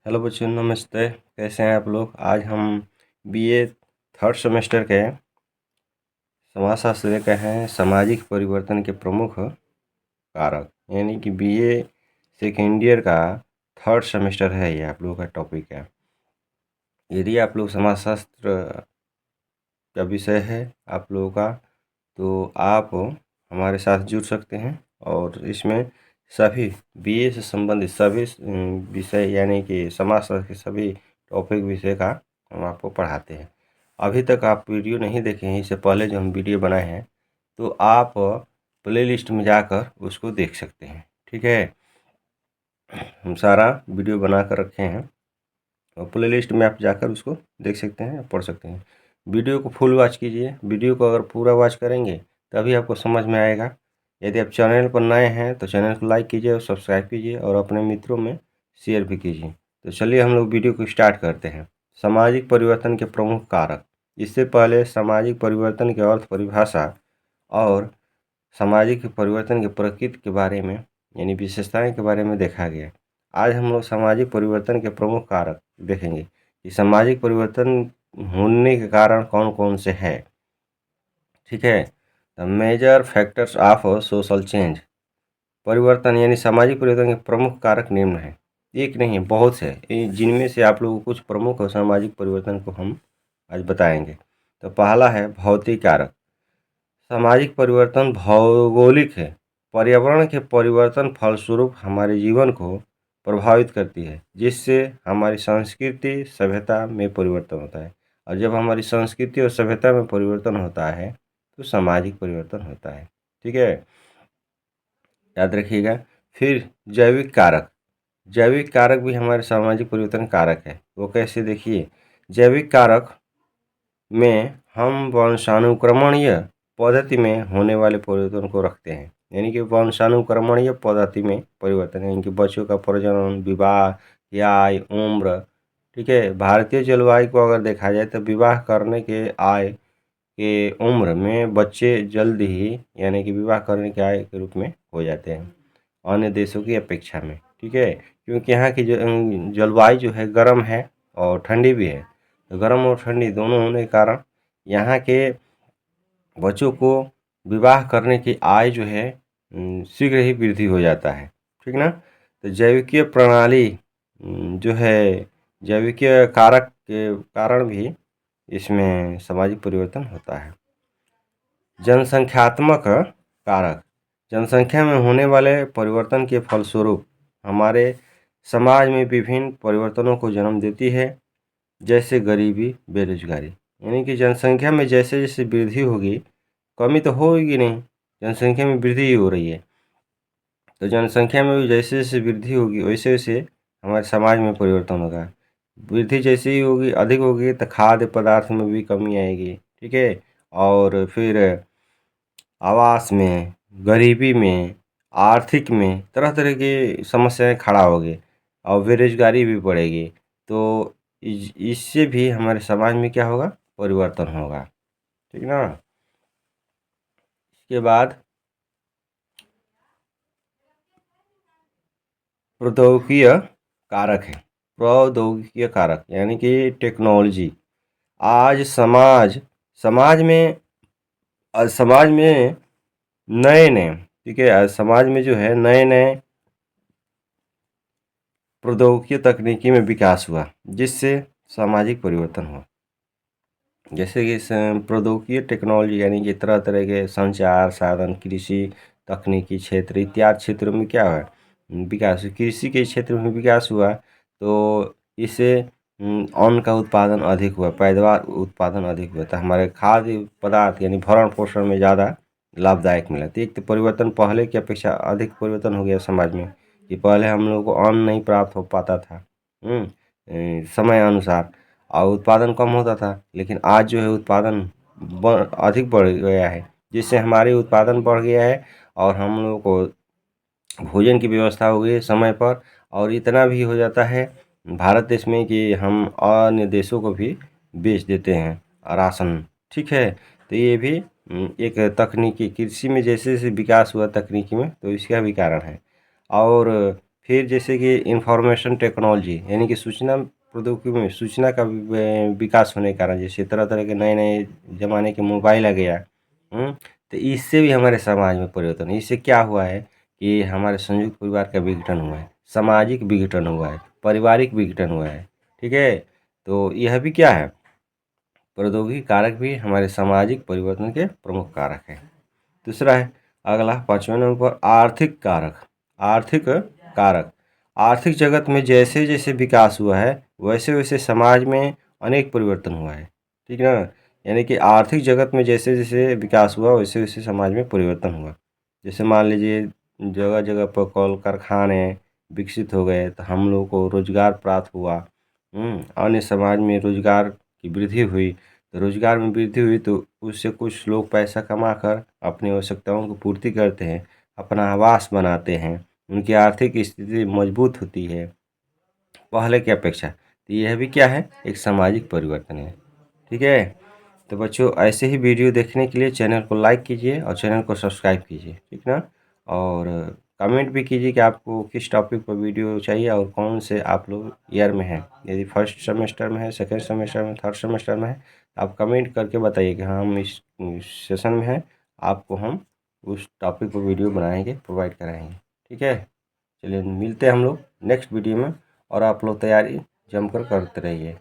Hello बच्चों, नमस्ते। कैसे हैं आप लोग? आज हम बीए थर्ड सेमेस्टर के समाजशास्त्र के हैं सामाजिक परिवर्तन के प्रमुख कारक, यानी कि बीए सेकेंड ईयर का थर्ड सेमेस्टर है। ये आप लोगों का टॉपिक है। यदि आप लोग समाजशास्त्र का विषय है आप लोगों का, तो आप हमारे साथ जुड़ सकते हैं और इसमें सभी बीए से संबंधित सभी विषय यानी कि समाजशास्त्र के सभी टॉपिक विषय का हम आपको पढ़ाते हैं। अभी तक आप वीडियो नहीं देखे हैं, इससे पहले जो हम वीडियो बनाए हैं, तो आप प्लेलिस्ट में जाकर उसको देख सकते हैं। ठीक है, हम सारा वीडियो बना कर रखे हैं और प्लेलिस्ट में आप जाकर उसको देख सकते हैं, पढ़ सकते हैं। वीडियो को फुल वॉच कीजिए। वीडियो को अगर पूरा वॉच करेंगे तभी आपको समझ में आएगा। यदि आप चैनल पर नए हैं तो चैनल को लाइक कीजिए और सब्सक्राइब कीजिए और अपने मित्रों में शेयर भी कीजिए। तो चलिए हम लोग वीडियो को स्टार्ट करते हैं। सामाजिक परिवर्तन के प्रमुख कारक। इससे पहले सामाजिक परिवर्तन की अर्थ परिभाषा और सामाजिक परिवर्तन के प्रकृति के बारे में यानी विशेषताएं के बारे में देखा गया। आज हम लोग सामाजिक परिवर्तन के प्रमुख कारक देखेंगे कि सामाजिक परिवर्तन होने के कारण कौन कौन से हैं। ठीक है, the major factors of social change. परिवर्तन यानी सामाजिक परिवर्तन के प्रमुख कारक निम्न हैं। एक नहीं, बहुत से, जिनमें से आप लोगों को कुछ प्रमुख और सामाजिक परिवर्तन को हम आज बताएंगे। तो पहला है भौतिक कारक। सामाजिक परिवर्तन भौगोलिक है। पर्यावरण के परिवर्तन फलस्वरूप हमारे जीवन को प्रभावित करती है, जिससे हमारी संस्कृति सभ्यता में परिवर्तन होता है। और जब हमारी संस्कृति और सभ्यता में परिवर्तन होता है तो सामाजिक परिवर्तन होता है। ठीक है, याद रखिएगा। फिर जैविक कारक। जैविक कारक भी हमारे सामाजिक परिवर्तन कारक है। वो कैसे, देखिए। जैविक कारक में हम वंशानुक्रमणीय पद्धति में होने वाले परिवर्तन को रखते हैं, यानी कि वंशानुक्रमणीय पद्धति में परिवर्तन, यानी कि बच्चों का प्रजनन, विवाह या आय, उम्र। ठीक है, भारतीय जलवायु को अगर देखा जाए तो विवाह करने के आय के उम्र में बच्चे जल्द ही यानी कि विवाह करने के आय के रूप में हो जाते हैं अन्य देशों की अपेक्षा में। ठीक है, क्योंकि यहाँ की जलवायु जो है गर्म है और ठंडी भी है। तो गर्म और ठंडी दोनों होने के कारण यहाँ के बच्चों को विवाह करने की आय जो है शीघ्र ही वृद्धि हो जाता है। ठीक ना। तो जैविकीय प्रणाली जो है, जैविकीय कारक के कारण भी इसमें सामाजिक परिवर्तन होता है। जनसंख्यात्मक कारक। जनसंख्या में होने वाले परिवर्तन के फलस्वरूप हमारे समाज में विभिन्न परिवर्तनों को जन्म देती है, जैसे गरीबी, बेरोजगारी। यानी कि जनसंख्या में जैसे जैसे वृद्धि होगी, कमी तो होगी नहीं, जनसंख्या में वृद्धि ही हो रही है। तो जनसंख्या में भी जैसे जैसे वृद्धि होगी वैसे वैसे हमारे समाज में परिवर्तन होगा। वृद्धि जैसे ही होगी, अधिक होगी, तो खाद्य पदार्थ में भी कमी आएगी। ठीक है, और फिर आवास में, गरीबी में, आर्थिक में तरह तरह की समस्याएं खड़ा होगी और बेरोजगारी भी बढ़ेगी। तो इससे भी हमारे समाज में क्या होगा, परिवर्तन होगा। ठीक ना। इसके बाद प्रौद्योगिकीय कारक है। प्रौद्योगिकीय कारक यानी कि टेक्नोलॉजी। आज समाज में नए नए, ठीक है, आज समाज में जो है नए नए प्रौद्योगिकी तकनीकी में विकास हुआ, जिससे सामाजिक परिवर्तन हुआ। जैसे कि प्रौद्योगिकी टेक्नोलॉजी यानी कि तरह तरह के संचार साधन, कृषि तकनीकी क्षेत्र इत्यादि क्षेत्रों में क्या हुआ, विकास। कृषि के क्षेत्र में विकास हुआ तो इससे अन्न का उत्पादन अधिक हुआ, पैदावार उत्पादन अधिक हुआ, तो हमारे खाद्य पदार्थ यानी भरण पोषण में ज़्यादा लाभदायक मिला। तो एक तो परिवर्तन पहले की अपेक्षा अधिक परिवर्तन हो गया समाज में, कि पहले हम लोगों को अन्न नहीं प्राप्त हो पाता था समय अनुसार और उत्पादन कम होता था, लेकिन आज जो है उत्पादन अधिक बढ़ गया है, जिससे हमारे उत्पादन बढ़ गया है और हम लोगों को भोजन की व्यवस्था हो गई है समय पर। और इतना भी हो जाता है भारत देश में कि हम अन्य देशों को भी बेच देते हैं राशन। ठीक है, तो ये भी एक तकनीकी, कृषि में जैसे जैसे विकास हुआ तकनीकी में, तो इसका भी कारण है। और फिर जैसे कि इंफॉर्मेशन टेक्नोलॉजी यानी कि सूचना प्रौद्योगिकी में सूचना का विकास होने के कारण जैसे तरह तरह के नए नए ज़माने के मोबाइल आ गया। तो इससे भी हमारे समाज में परिवर्तन है। इससे क्या हुआ है कि हमारे संयुक्त परिवार का विघटन हुआ है, सामाजिक विघटन हुआ है, पारिवारिक विघटन हुआ है। ठीक है, तो यह भी क्या है, प्रौद्योगिकी कारक भी हमारे सामाजिक परिवर्तन के प्रमुख कारक हैं। दूसरा है अगला 5वें नंबर पर आर्थिक कारक। आर्थिक कारक आर्थिक जगत में जैसे जैसे विकास हुआ है वैसे वैसे समाज में अनेक परिवर्तन हुआ है। ठीक है ना, यानी कि आर्थिक जगत में जैसे जैसे विकास हुआ वैसे वैसे समाज में परिवर्तन हुआ। जैसे मान लीजिए जगह जगह पर कल कारखाने विकसित हो गए तो हम लोगों को रोजगार प्राप्त हुआ। अन्य समाज में रोजगार की वृद्धि हुई, तो रोजगार में वृद्धि हुई तो उससे कुछ लोग पैसा कमाकर अपनी आवश्यकताओं की पूर्ति करते हैं, अपना आवास बनाते हैं, उनकी आर्थिक स्थिति मजबूत होती है पहले की अपेक्षा। तो यह भी क्या है, एक सामाजिक परिवर्तन है। ठीक है, तो बच्चों ऐसे ही वीडियो देखने के लिए चैनल को लाइक कीजिए और चैनल को सब्सक्राइब कीजिए, ठीक ना। और कमेंट भी कीजिए कि आपको किस टॉपिक पर वीडियो चाहिए और कौन से आप लोग ईयर में हैं। यदि फर्स्ट सेमेस्टर में है, सेकेंड सेमेस्टर में, थर्ड सेमेस्टर में है, आप कमेंट करके बताइए कि हाँ हम इस सेशन में हैं, आपको हम उस टॉपिक पर वीडियो बनाएंगे, प्रोवाइड कराएंगे। ठीक है, चलिए मिलते हैं हम लोग नेक्स्ट वीडियो में, और आप लोग तैयारी जमकर करते रहिए।